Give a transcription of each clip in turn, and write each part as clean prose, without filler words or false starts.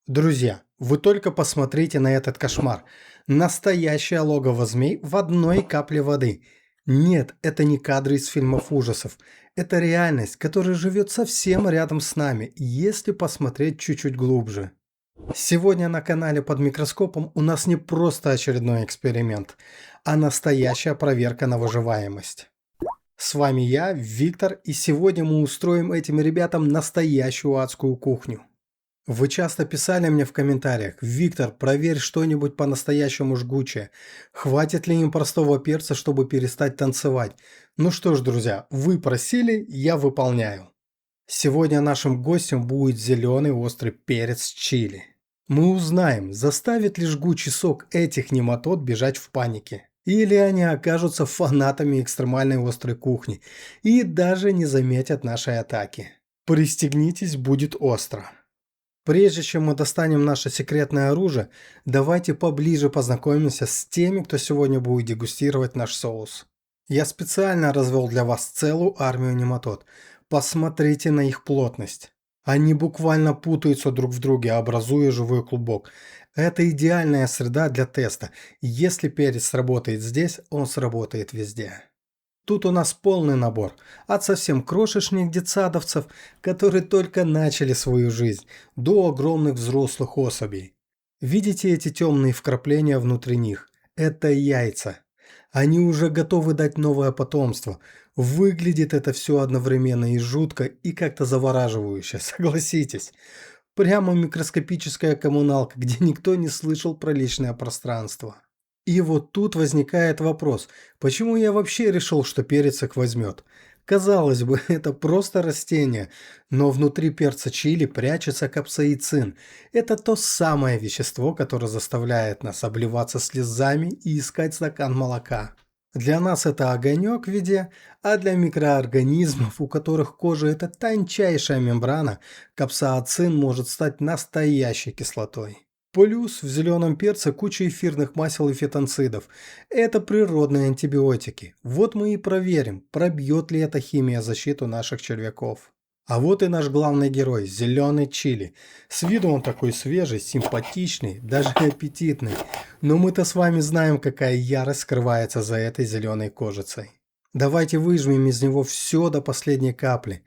Друзья, вы только посмотрите на этот кошмар. Настоящее логово змей в одной капле воды. Нет, это не кадры из фильмов ужасов. Это реальность, которая живет совсем рядом с нами, если посмотреть чуть-чуть глубже. Сегодня на канале под микроскопом у нас не просто очередной эксперимент, а настоящая проверка на выживаемость. С вами я, Виктор, и сегодня мы устроим этим ребятам настоящую адскую кухню. Вы часто писали мне в комментариях: «Виктор, проверь что-нибудь по-настоящему жгучее. Хватит ли им простого перца, чтобы перестать танцевать?» Ну что ж, друзья, вы просили, я выполняю. Сегодня нашим гостем будет зеленый острый перец чили. Мы узнаем, заставит ли жгучий сок этих нематод бежать в панике. Или они окажутся фанатами экстремальной острой кухни и даже не заметят нашей атаки. Пристегнитесь, будет остро. Прежде чем мы достанем наше секретное оружие, давайте поближе познакомимся с теми, кто сегодня будет дегустировать наш соус. Я специально развел для вас целую армию нематод. Посмотрите на их плотность. Они буквально путаются друг в друге, образуя живой клубок. Это идеальная среда для теста. Если перец сработает здесь, он сработает везде. Тут у нас полный набор, от совсем крошечных детсадовцев, которые только начали свою жизнь, до огромных взрослых особей. Видите эти темные вкрапления внутри них? Это яйца. Они уже готовы дать новое потомство. Выглядит это все одновременно и жутко, и как-то завораживающе, согласитесь. Прямо микроскопическая коммуналка, где никто не слышал про личное пространство. И вот тут возникает вопрос, почему я вообще решил, что перец их возьмет? Казалось бы, это просто растение, но внутри перца чили прячется капсаицин. Это то самое вещество, которое заставляет нас обливаться слезами и искать стакан молока. Для нас это огонек в виде, а для микроорганизмов, у которых кожа это тончайшая мембрана, капсаицин может стать настоящей кислотой. Плюс в зеленом перце куча эфирных масел и фитонцидов. Это природные антибиотики. Вот мы и проверим, пробьет ли эта химия защиту наших червяков. А вот и наш главный герой, зеленый чили. С виду он такой свежий, симпатичный, даже аппетитный. Но мы-то с вами знаем, какая ярость скрывается за этой зеленой кожицей. Давайте выжмем из него все до последней капли.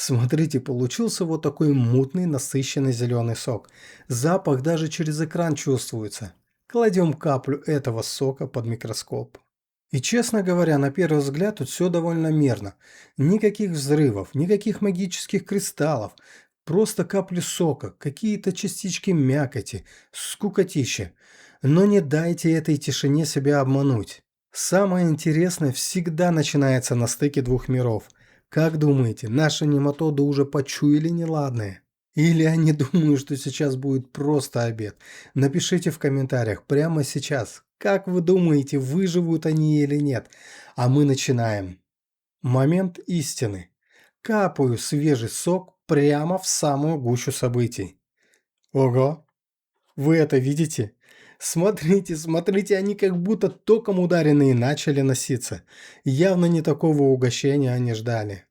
Смотрите, получился вот такой мутный, насыщенный зеленый сок. Запах даже через экран чувствуется. Кладем каплю этого сока под микроскоп. И честно говоря, на первый взгляд тут все довольно мирно. Никаких взрывов, никаких магических кристаллов. Просто капли сока, какие-то частички мякоти, скукотища. Но не дайте этой тишине себя обмануть. Самое интересное всегда начинается на стыке двух миров. Как думаете, наши нематоды уже почуяли неладное? Или они думают, что сейчас будет просто обед? Напишите в комментариях прямо сейчас. Как вы думаете, выживут они или нет? А мы начинаем. Момент истины. Капаю свежий сок прямо в самую гущу событий. Ого! Вы это видите? Смотрите, смотрите, они как будто током ударенные начали носиться. Явно не такого угощения они ждали.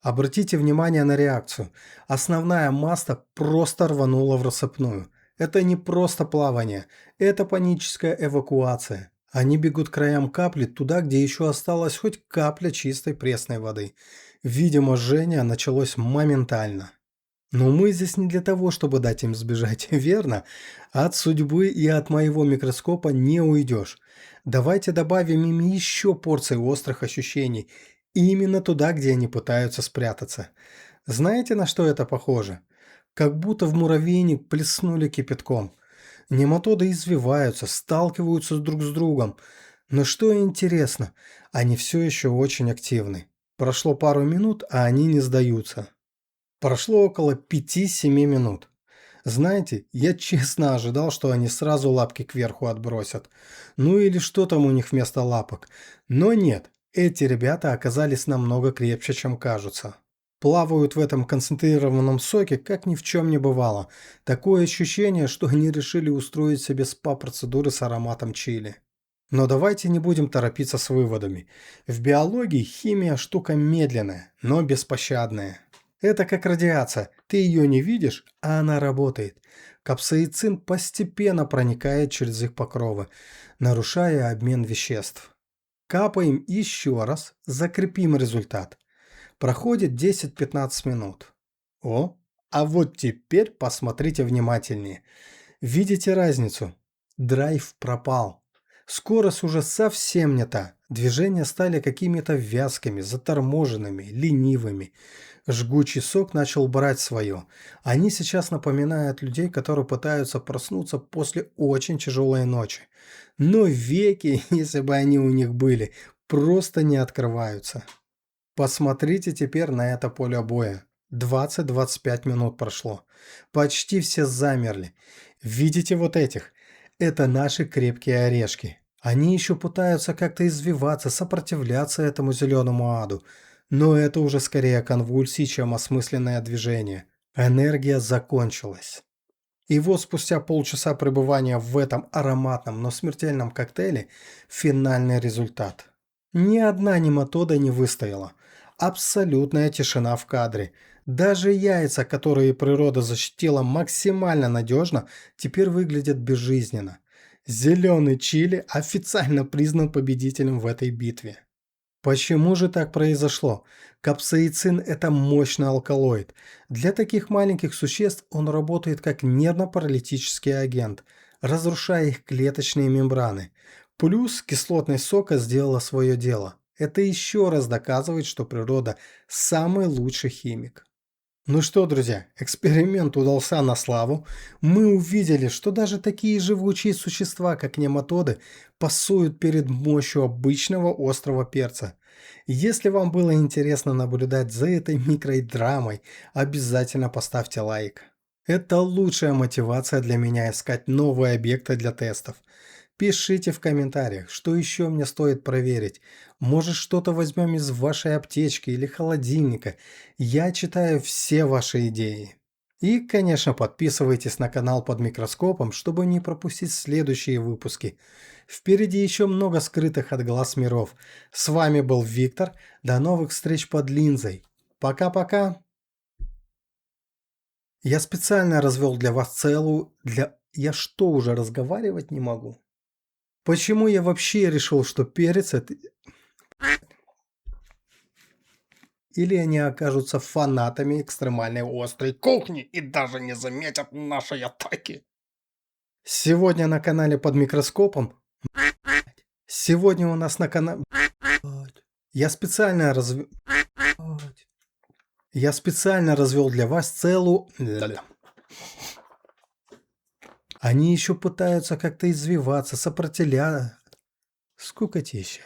Обратите внимание на реакцию. Основная масса просто рванула в рассыпную. Это не просто плавание, это паническая эвакуация. Они бегут к краям капли туда, где еще осталась хоть капля чистой пресной воды. Видимо, жжение началось моментально. Но мы здесь не для того, чтобы дать им сбежать, верно? От судьбы и от моего микроскопа не уйдешь. Давайте добавим им еще порции острых ощущений. Именно туда, где они пытаются спрятаться. Знаете, на что это похоже? Как будто в муравейник плеснули кипятком. Нематоды извиваются, сталкиваются друг с другом. Но что интересно, они все еще очень активны. Прошло пару минут, а они не сдаются. Прошло около 5-7 минут. Знаете, я честно ожидал, что они сразу лапки кверху отбросят. Ну или что там у них вместо лапок. Но нет, эти ребята оказались намного крепче, чем кажутся. Плавают в этом концентрированном соке, как ни в чем не бывало. Такое ощущение, что они решили устроить себе спа-процедуры с ароматом чили. Но давайте не будем торопиться с выводами. В биологии химия штука медленная, но беспощадная. Это как радиация. Ты ее не видишь, а она работает. Капсаицин постепенно проникает через их покровы, нарушая обмен веществ. Капаем еще раз, закрепим результат. Проходит 10-15 минут. О, а вот теперь посмотрите внимательнее. Видите разницу? Драйв пропал. Скорость уже совсем не та. Движения стали какими-то вязкими, заторможенными, ленивыми. Жгучий сок начал брать свое. Они сейчас напоминают людей, которые пытаются проснуться после очень тяжелой ночи. Но веки, если бы они у них были, просто не открываются. Посмотрите теперь на это поле боя. 20-25 минут прошло. Почти все замерли. Видите вот этих? Это наши крепкие орешки. Они еще пытаются как-то извиваться, сопротивляться этому зеленому аду. Но это уже скорее конвульсии, чем осмысленное движение. Энергия закончилась. И вот спустя полчаса пребывания в этом ароматном, но смертельном коктейле финальный результат. Ни одна нематода не выстояла. Абсолютная тишина в кадре. Даже яйца, которые природа защитила максимально надежно, теперь выглядят безжизненно. Зеленый чили официально признан победителем в этой битве. Почему же так произошло? Капсаицин – это мощный алкалоид. Для таких маленьких существ он работает как нервно-паралитический агент, разрушая их клеточные мембраны. Плюс кислотность сока сделала свое дело. Это еще раз доказывает, что природа – самый лучший химик. Ну что, друзья, эксперимент удался на славу. Мы увидели, что даже такие живучие существа, как нематоды, пасуют перед мощью обычного острого перца. Если вам было интересно наблюдать за этой микродрамой, обязательно поставьте лайк. Это лучшая мотивация для меня искать новые объекты для тестов. Пишите в комментариях, что еще мне стоит проверить. Может, что-то возьмем из вашей аптечки или холодильника. Я читаю все ваши идеи. И, конечно, подписывайтесь на канал под микроскопом, чтобы не пропустить следующие выпуски. Впереди еще много скрытых от глаз миров. С вами был Виктор. До новых встреч под линзой. Пока-пока. Я специально развел для вас целую... Я что, уже разговаривать не могу? Почему я вообще решил, что перец это... Или они окажутся фанатами экстремальной острой кухни и даже не заметят нашей атаки? Сегодня на канале под микроскопом... Сегодня у нас на канале... Я специально развел... Я специально развел для вас целую... Они еще пытаются как-то извиваться, сопротивляться. Скукотища.